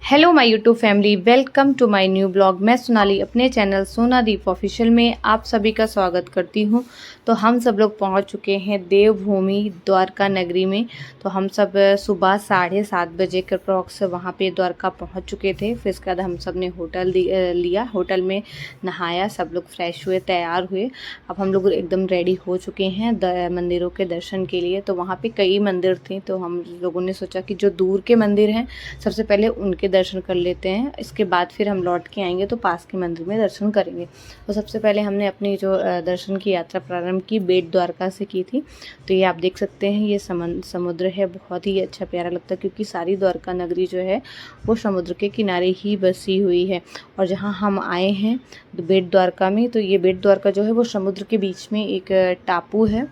Hello my YouTube family, welcome to my new blog. मैं सोनाली अपने channel सोनादीप official में आप सभी का स्वागत करती हूं। तो हम सब लोग पहुंच चुके हैं देवभूमि द्वारका नगरी में। तो हम सब सुबह 7:30 बजे के अप्रॉक्स वहां पे द्वारका पहुंच चुके थे। फिर इसके बाद हम सब ने होटल लिया, होटल में नहाया, सब लोग फ्रेश हुए, तैयार हुए। अब हम लोग एकदम रेडी हो चुके हैं मंदिरों के दर्शन के लिए। तो वहाँ पे कई मंदिर थे, तो हम लोगों ने सोचा कि जो दूर के मंदिर हैं सबसे पहले उनके दर्शन कर लेते हैं, इसके बाद फिर हम लौट के आएंगे तो पास के मंदिर में दर्शन करेंगे। तो सबसे पहले हमने अपनी जो दर्शन की यात्रा प्रारंभ की बेट द्वारका से की थी। तो ये आप देख सकते हैं, ये समुद्र है, बहुत ही अच्छा प्यारा लगता है क्योंकि सारी द्वारका नगरी जो है वो समुद्र के किनारे ही बसी हुई है। और जहाँ हम आए हैं बेट द्वारका में, तो ये बेट द्वारका जो है वो समुद्र के बीच में एक टापू है,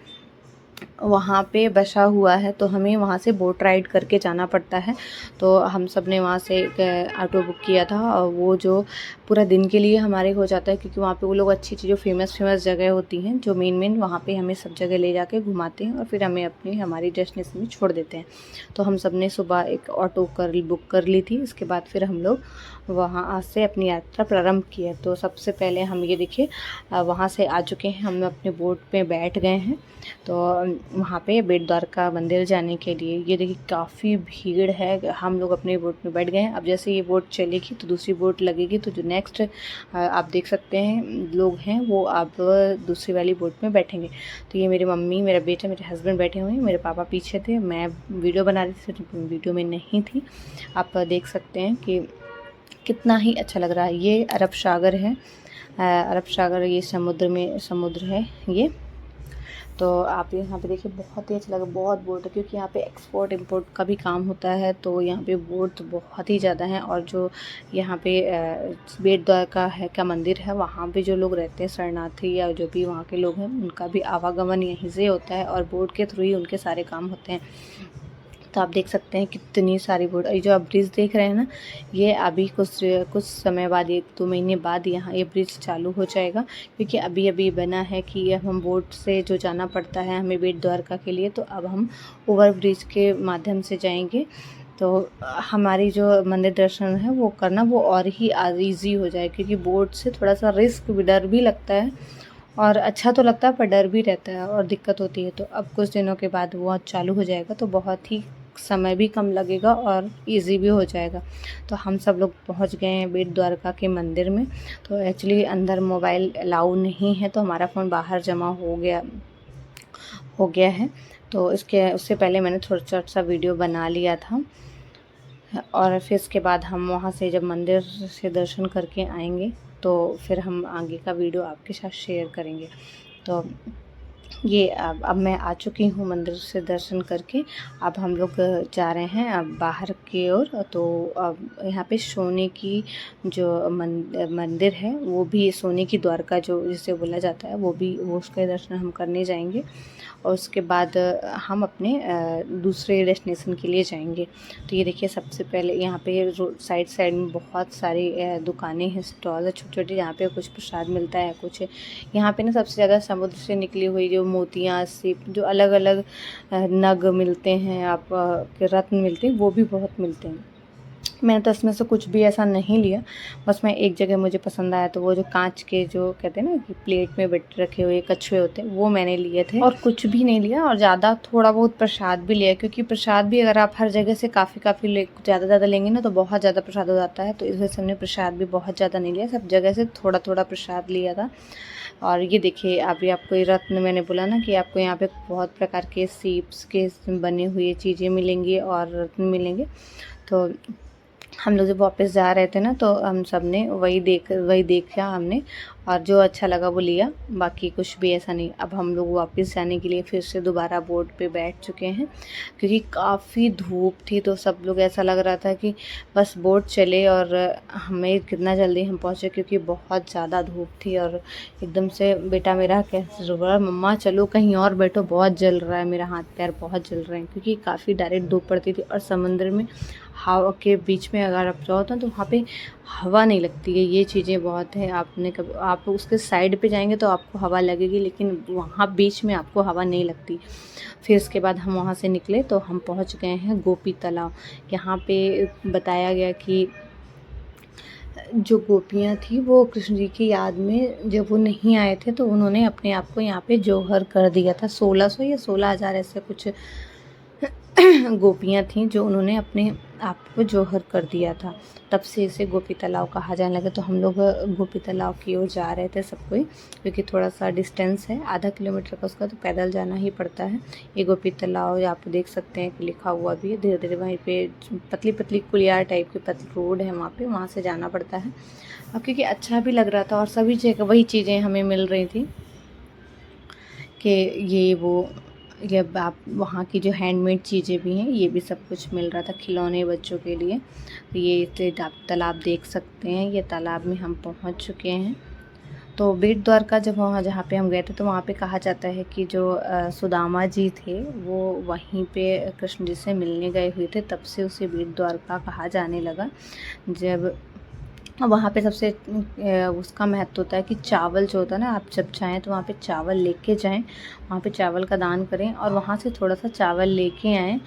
वहाँ पे बसा हुआ है। तो हमें वहाँ से बोट राइड करके जाना पड़ता है। तो हम सब ने वहाँ से एक ऑटो बुक किया था, और वो जो पूरा दिन के लिए हमारे हो जाता है क्योंकि वहाँ पे वो लोग अच्छी जो फेमस जगह होती हैं, जो मेन वहाँ पे हमें सब जगह ले जाके घुमाते हैं और फिर हमें हमारी डेस्टिनेशन में छोड़ देते हैं। तो हम सब ने सुबह एक ऑटो बुक कर ली थी। इसके बाद फिर हम लोग वहाँ से अपनी यात्रा प्रारंभ किया। तो सबसे पहले हम ये देखिए वहाँ से आ चुके हैं, हम अपने बोट पे बैठ गए हैं। तो वहाँ पे बेट द्वारका मंदिर जाने के लिए ये देखिए काफ़ी भीड़ है। हम लोग अपने बोट में बैठ गए हैं। अब जैसे ये बोट चलेगी तो दूसरी बोट लगेगी, तो जो नेक्स्ट आप देख सकते हैं लोग हैं वो आप दूसरी वाली बोट में बैठेंगे। तो ये मेरी मम्मी, मेरा बेटा, मेरे हस्बैंड बैठे हुए हैं, मेरे पापा पीछे थे, मैं वीडियो बना रही थी, वीडियो में नहीं थी। आप देख सकते हैं कि कितना ही अच्छा लग रहा है। ये अरब सागर है, अरब सागर, ये समुद्र है ये। तो आप यहाँ पे देखिए बहुत ही अच्छा लगा, बहुत बोट है क्योंकि यहाँ पे एक्सपोर्ट इंपोर्ट का भी काम होता है। तो यहाँ पे बोट बहुत ही ज़्यादा हैं। और जो यहाँ पे बेट द्वारका है का मंदिर है, वहाँ पे जो लोग रहते हैं शरणार्थी या जो भी वहाँ के लोग हैं, उनका भी आवागमन यहीं से होता है और बोट के थ्रू ही उनके सारे काम होते हैं। तो आप देख सकते हैं कितनी सारी बोट। ये जो आप ब्रिज देख रहे हैं ना, ये अभी कुछ समय बाद, 1-2 महीने बाद यहाँ ये ब्रिज चालू हो जाएगा क्योंकि अभी अभी बना है कि हम बोट से जो जाना पड़ता है हमें बेट द्वारका के लिए, तो अब हम ओवर ब्रिज के माध्यम से जाएंगे। तो हमारी जो मंदिर दर्शन है वो करना वो और ही ईजी हो जाए क्योंकि बोट से थोड़ा सा रिस्क भी, डर भी लगता है और अच्छा तो लगता है पर डर भी रहता है और दिक्कत होती है। तो अब कुछ दिनों के बाद वो चालू हो जाएगा तो बहुत ही समय भी कम लगेगा और इजी भी हो जाएगा। तो हम सब लोग पहुंच गए हैं बेट द्वारका के मंदिर में। तो एक्चुअली अंदर मोबाइल अलाउ नहीं है, तो हमारा फ़ोन बाहर जमा हो गया है। तो उससे पहले मैंने थोड़ा छोटा सा वीडियो बना लिया था। और फिर इसके बाद हम वहाँ से जब मंदिर से दर्शन करके आएंगे तो फिर हम आगे का वीडियो आपके साथ शेयर करेंगे। तो ये अब मैं आ चुकी हूँ मंदिर से दर्शन करके। अब हम लोग जा रहे हैं अब बाहर की ओर। तो अब यहाँ पे सोने की जो मंदिर है, वो भी सोने की द्वारका जो जिसे बोला जाता है, वो उसके दर्शन हम करने जाएंगे। और उसके बाद हम अपने दूसरे डेस्टिनेशन के लिए जाएंगे। तो ये देखिए सबसे पहले यहाँ पे साइड में बहुत सारी दुकानें हैं, स्टॉल है छोटे छोटे, जहाँ पे कुछ प्रसाद मिलता है। कुछ यहाँ पे ना सबसे ज़्यादा समुद्र से निकली हुई जो मोतियाँ, सिप, जो अलग अलग नग मिलते हैं, आप के रत्न मिलते हैं, वो भी बहुत मिलते हैं। मैंने तो इसमें से कुछ भी ऐसा नहीं लिया, बस मैं एक जगह मुझे पसंद आया तो वो जो कांच के जो कहते हैं ना कि प्लेट में बैठ रखे हुए कछुए होते हैं, वो मैंने लिए थे। और कुछ भी नहीं लिया और ज़्यादा थोड़ा बहुत प्रसाद भी लिया क्योंकि प्रसाद भी अगर आप हर जगह से काफ़ी ज़्यादा लेंगे ना तो बहुत ज़्यादा प्रसाद हो जाता है। तो इस वजह से हमने प्रसाद भी बहुत ज़्यादा नहीं लिया, सब जगह से थोड़ा थोड़ा प्रसाद लिया था। और ये देखिए अभी आपको ये रत्न, मैंने बोला ना कि आपको यहाँ पे बहुत प्रकार के सीप्स के बने हुए चीज़ें मिलेंगी और रत्न मिलेंगे। तो हम लोग जब वापस जा रहे थे ना तो हम सब ने वही देखा हमने, और जो अच्छा लगा वो लिया, बाकी कुछ भी ऐसा नहीं। अब हम लोग वापस जाने के लिए फिर से दोबारा बोट पे बैठ चुके हैं क्योंकि काफ़ी धूप थी। तो सब लोग ऐसा लग रहा था कि बस बोट चले और हमें कितना जल्दी हम पहुँचे क्योंकि बहुत ज़्यादा धूप थी। और एकदम से बेटा मेरा कैसे बोला, मम्मा चलो कहीं और बैठो, बहुत जल रहा है, मेरा हाथ पैर बहुत जल रहे हैं क्योंकि काफ़ी डायरेक्ट धूप पड़ती थी और समुद्र में हवा के बीच में अगर आप जाओ तो वहाँ पे हवा नहीं लगती है। ये चीज़ें बहुत है, आपने कभी आप उसके साइड पे जाएंगे तो आपको हवा लगेगी, लेकिन वहाँ बीच में आपको हवा नहीं लगती। फिर इसके बाद हम वहाँ से निकले तो हम पहुँच गए हैं गोपी तालाब। यहाँ पे बताया गया कि जो गोपियाँ थी वो कृष्ण जी की याद में जब वो नहीं आए थे तो उन्होंने अपने आप को यहाँ पे जौहर कर दिया था। 1600 या 16,000 ऐसे कुछ गोपियाँ थीं जो उन्होंने अपने आप को जौहर कर दिया था। तब से इसे गोपी तालाब कहा जाने लगा। तो हम लोग गोपी तालाब की ओर जा रहे थे सब कोई, क्योंकि थोड़ा सा डिस्टेंस है, आधा किलोमीटर का उसका, तो पैदल जाना ही पड़ता है। ये गोपी तालाब आप देख सकते हैं कि लिखा हुआ भी है। धीरे धीरे वहीं पे पतली पतली कुलियार टाइप की पतली रोड है, वहाँ से जाना पड़ता है। अब क्योंकि अच्छा भी लग रहा था और सभी जगह वही चीज़ें हमें मिल रही थी कि ये आप वहाँ की जो हैंडमेड चीज़ें भी हैं, ये भी सब कुछ मिल रहा था, खिलौने बच्चों के लिए। तो ये आप तालाब देख सकते हैं, ये तालाब में हम पहुँच चुके हैं। तो बेट द्वारका जब वहाँ जहाँ पे हम गए थे तो वहाँ पे कहा जाता है कि जो सुदामा जी थे वो वहीं पे कृष्ण जी से मिलने गए हुए थे, तब से उसे बेट द्वारका कहा जाने लगा। जब वहाँ पे सबसे उसका महत्व होता है कि चावल जो होता है ना, आप जब चाहें तो वहाँ पे चावल लेके जाएं, वहाँ पे चावल का दान करें और वहाँ से थोड़ा सा चावल लेके आएँ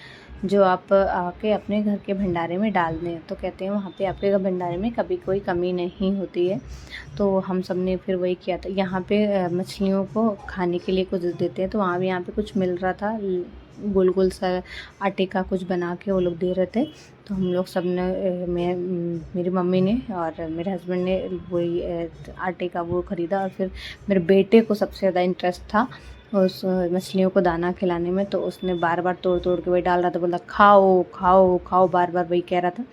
जो आप आके अपने घर के भंडारे में डाल दें। तो कहते हैं वहाँ पे आपके भंडारे में कभी कोई कमी नहीं होती है। तो हम सब ने फिर वही किया था। यहाँ पे मछलियों को खाने के लिए कुछ देते हैं, तो वहाँ भी यहाँ पे कुछ मिल रहा था, गोल गोल सा आटे का कुछ बना के वो लोग दे रहे थे। तो हम लोग सब ने मेरी मम्मी ने और मेरे हस्बैंड ने वही आटे का वो ख़रीदा। और फिर मेरे बेटे को सबसे ज़्यादा इंटरेस्ट था उस मछलियों को दाना खिलाने में, तो उसने बार बार तोड़ तोड़ के वही डाल रहा था, बोला खाओ खाओ खाओ, बार बार वही कह रहा था।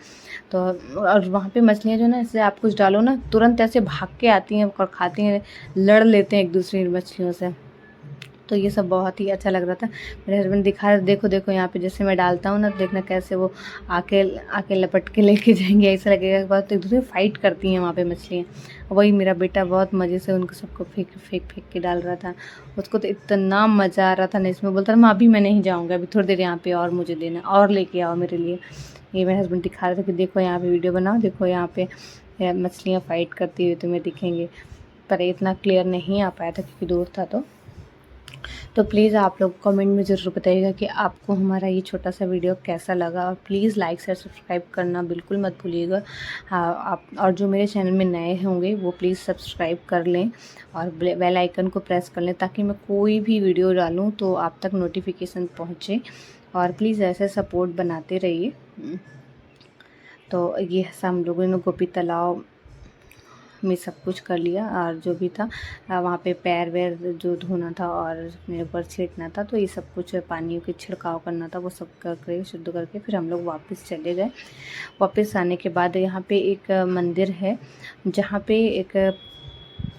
तो और वहाँ पे मछलियाँ जो ना, इससे आप कुछ डालो ना तुरंत ऐसे भाग के आती हैं और खाती हैं, लड़ लेते हैं एक दूसरी मछलियों से। तो ये सब बहुत ही अच्छा लग रहा था। मेरे हस्बैंड दिखा रहे, देखो देखो यहाँ पे जैसे मैं डालता हूँ ना, देखना कैसे वो आके आके लपट के लेके जाएंगे, ऐसा लगेगा बहुत एक दूसरे फाइट करती हैं वहाँ पे मछलियाँ। वही मेरा बेटा बहुत मज़े से उनको सबको फेंक फेंक फेंक के डाल रहा था। उसको तो इतना मज़ा आ रहा था ना, इसमें बोलता था अभी मैं नहीं जाऊँगा, अभी थोड़ी देर यहाँ पे और मुझे देना, और लेके आओ मेरे लिए। ये मेरे हस्बैंड दिखा रहे थे कि देखो यहाँ पे वीडियो बनाओ, देखो यहाँ पे मछलियाँ फ़ाइट करती हुई तुम्हें दिखेंगे। पर इतना क्लियर नहीं आ पाया था क्योंकि दूर था। तो प्लीज़ आप लोग कमेंट में ज़रूर बताइएगा कि आपको हमारा ये छोटा सा वीडियो कैसा लगा। और प्लीज़ लाइक शेयर सब्सक्राइब करना बिल्कुल मत भूलिएगा। हाँ, आप और जो मेरे चैनल में नए होंगे वो प्लीज़ सब्सक्राइब कर लें और बेल आइकन को प्रेस कर लें, ताकि मैं कोई भी वीडियो डालूँ तो आप तक नोटिफिकेशन पहुँचे। और प्लीज़ ऐसे सपोर्ट बनाते रहिए। तो ये हम लोगों ने गोपी तालाब में सब कुछ कर लिया, और जो भी था वहाँ पे पैर वैर जो धोना था और मेरे ऊपर छिड़कना था, तो ये सब कुछ पानी के छिड़काव करना था, वो सब करके शुद्ध करके फिर हम लोग वापस चले गए। वापस आने के बाद यहाँ पे एक मंदिर है जहाँ पे एक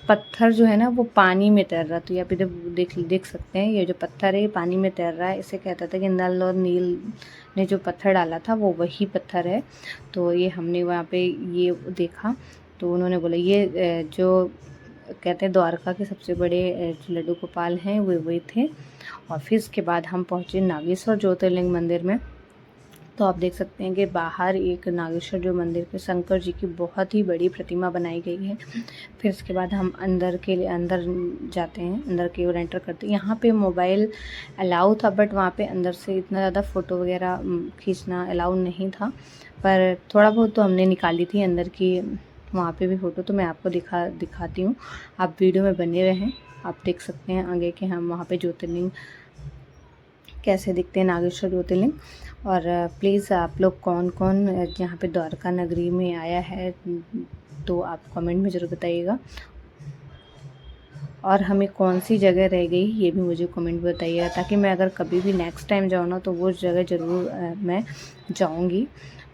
पत्थर जो है ना वो पानी में तैर रहा। तो यहाँ पे देख सकते हैं, ये जो पत्थर है ये पानी में तैर रहा है। इसे कहता था कि नल और नील ने जो पत्थर डाला था वो वही पत्थर है। तो ये हमने वहाँ पे ये देखा, तो उन्होंने बोला ये जो कहते हैं द्वारका के सबसे बड़े लड्डू गोपाल हैं वो वही थे। और फिर इसके बाद हम पहुँचे नागेश्वर ज्योतिर्लिंग मंदिर में। तो आप देख सकते हैं कि बाहर एक नागेश्वर जो मंदिर के शंकर जी की बहुत ही बड़ी प्रतिमा बनाई गई है। फिर इसके बाद हम अंदर जाते हैं, अंदर की ओर एंटर करते हैं। यहाँ पे मोबाइल अलाउ था, बट वहाँ पे अंदर से इतना ज़्यादा फ़ोटो वगैरह खींचना अलाउ नहीं था, पर थोड़ा बहुत तो हमने निकाली थी अंदर की वहाँ पे भी फ़ोटो। तो मैं आपको दिखाती हूँ, आप वीडियो में बने रहें। आप देख सकते हैं आगे के हम वहाँ पे ज्योतिर्लिंग कैसे दिखते हैं, नागेश्वर ज्योतिर्लिंग। और प्लीज़ आप लोग कौन कौन यहाँ पे द्वारका नगरी में आया है तो आप कमेंट में ज़रूर बताइएगा। और हमें कौन सी जगह रह गई ये भी मुझे कमेंट में बताइएगा, ताकि मैं अगर कभी भी नेक्स्ट टाइम जाऊँ ना तो वो जगह ज़रूर मैं जाऊँगी।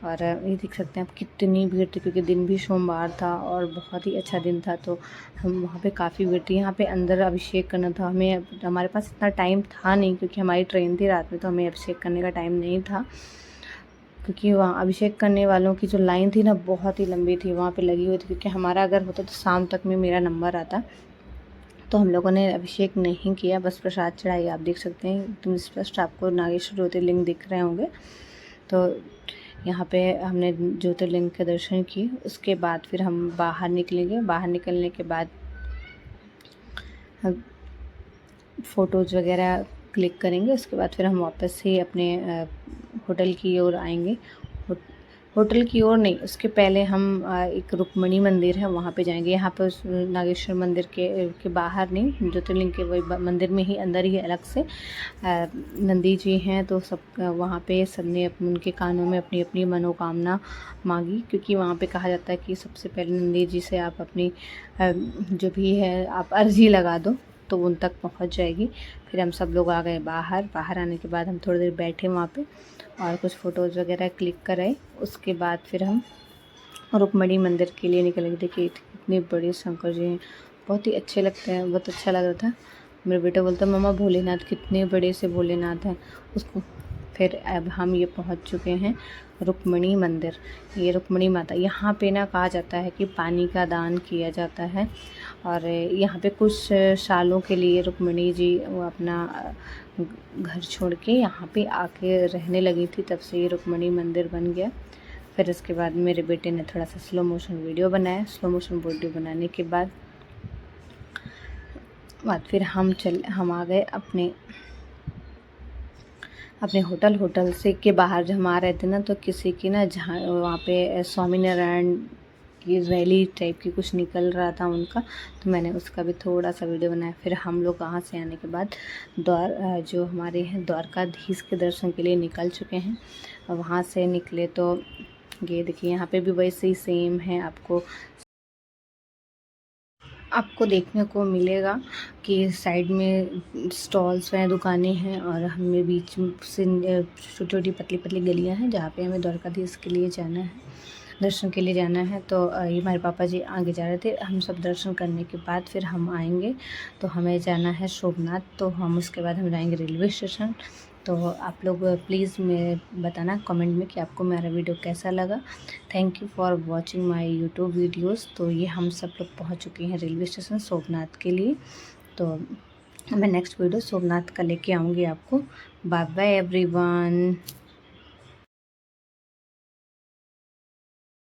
और ये देख सकते हैं आप कितनी भीड़ थी, क्योंकि दिन भी सोमवार था और बहुत ही अच्छा दिन था। तो हम वहाँ पे काफ़ी भीड़ थी। यहाँ पे अंदर अभिषेक करना था हमें, हमारे पास इतना टाइम था नहीं क्योंकि हमारी ट्रेन थी रात में, तो हमें अभिषेक करने का टाइम नहीं था। क्योंकि वहाँ अभिषेक करने वालों की जो लाइन थी ना बहुत ही लंबी थी वहाँ पे लगी हुई थी, क्योंकि हमारा अगर होता तो शाम तक में मेरा नंबर आता। तो हम लोगों ने अभिषेक नहीं किया, बस प्रसाद चढ़ाई। आप देख सकते हैं एकदम स्पष्ट आपको नागेश्वर ज्योतिर्लिंग दिख रहे होंगे। तो यहाँ पे हमने ज्योतिर्लिंग के दर्शन किए। उसके बाद फिर हम बाहर निकलेंगे। बाहर निकलने के बाद हम फ़ोटोज़ वगैरह क्लिक करेंगे। उसके बाद फिर हम वापस से अपने होटल की ओर आएंगे। होटल की ओर नहीं, उसके पहले हम एक रुक्मणी मंदिर है वहाँ पे जाएंगे। यहाँ पर नागेश्वर मंदिर के बाहर नहीं, ज्योतिर्लिंग के वही मंदिर में ही अंदर ही अलग से नंदी जी हैं। तो सब वहाँ पे सबने उनके कानों में अपनी अपनी मनोकामना मांगी, क्योंकि वहाँ पे कहा जाता है कि सबसे पहले नंदी जी से आप अपनी जो भी है आप अर्जी लगा दो तो उन तक पहुँच जाएगी। फिर हम सब लोग आ गए बाहर। बाहर आने के बाद हम थोड़ी देर बैठे वहाँ पे और कुछ फ़ोटोज़ वगैरह क्लिक कराए। उसके बाद फिर हम रुक्मणी मंदिर के लिए निकले। देखिए कितने बड़े शंकर जी हैं, बहुत ही अच्छे लगते हैं, बहुत अच्छा लग रहा था। मेरा बेटा बोलता मम्मा भोलेनाथ कितने बड़े से भोलेनाथ हैं उसको। फिर अब हम ये पहुंच चुके हैं रुक्मणी मंदिर। ये रुक्मणी माता, यहाँ पे ना कहा जाता है कि पानी का दान किया जाता है और यहाँ पे कुछ सालों के लिए रुक्मणी जी वो अपना घर छोड़ के यहाँ पे आके रहने लगी थी, तब से ये रुक्मणी मंदिर बन गया। फिर इसके बाद मेरे बेटे ने थोड़ा सा स्लो मोशन वीडियो बनाया। स्लो मोशन वीडियो बनाने के बाद फिर हम आ गए अपने होटल से के बाहर। जब हम आ रहे थे ना तो किसी की ना जहाँ वहाँ पे स्वामीनारायण की रैली टाइप की कुछ निकल रहा था उनका, तो मैंने उसका भी थोड़ा सा वीडियो बनाया। फिर हम लोग वहाँ से आने के बाद जो हमारे हैं द्वारकाधीश के दर्शन के लिए निकल चुके हैं। और वहाँ से निकले तो ये देखिए यहाँ पे भी वैसे ही सेम है। आपको देखने को मिलेगा कि साइड में स्टॉल्स हैं, दुकानें हैं और हमें बीच से छोटी छोटी पतली पतली गलियां हैं जहाँ पे हमें द्वारकाधीश के लिए जाना है, दर्शन के लिए जाना है। तो ये हमारे पापा जी आगे जा रहे थे। हम सब दर्शन करने के बाद फिर हम आएंगे तो हमें जाना है सोमनाथ। तो हम उसके बाद हम जाएंगे रेलवे स्टेशन। तो आप लोग प्लीज़ मैं बताना कमेंट में कि आपको मेरा वीडियो कैसा लगा। Thank you for watching my YouTube videos. तो ये हम सब लोग पहुंच चुके हैं रेलवे स्टेशन सोमनाथ के लिए। तो मैं नेक्स्ट वीडियो सोमनाथ का लेके आऊँगी आपको। Bye bye everyone.